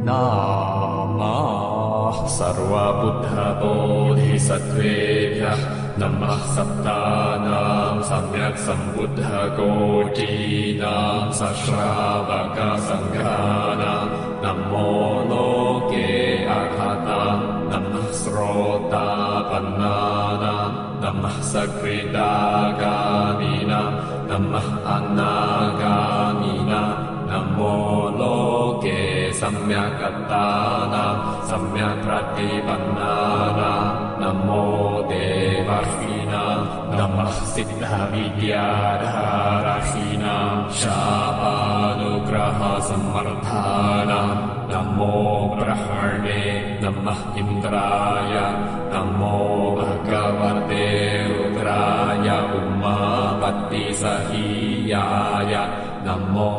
नमः सर्वबुद्धबोधिसत्त्वेभ्यः नमः सप्तानां सम्यक् सम्बुद्धकोटीनां सश्रावकसङ्घानां नमो लोके अघतां नमः श्रोतापन्नानां नमः सकृदागामिनां नमः अनागामिनां नमो लोके सम्यक्तानां सम्यक् प्रतिपन्नानां नमो देवर्षीणां नमः सिद्धविद्याधारहीनां शापानुग्रहसम्वर्धानां नमो ब्रह्मणे नमः इन्द्राय नमो भगवते रुद्राय उमापत्तिसहीयाय नमो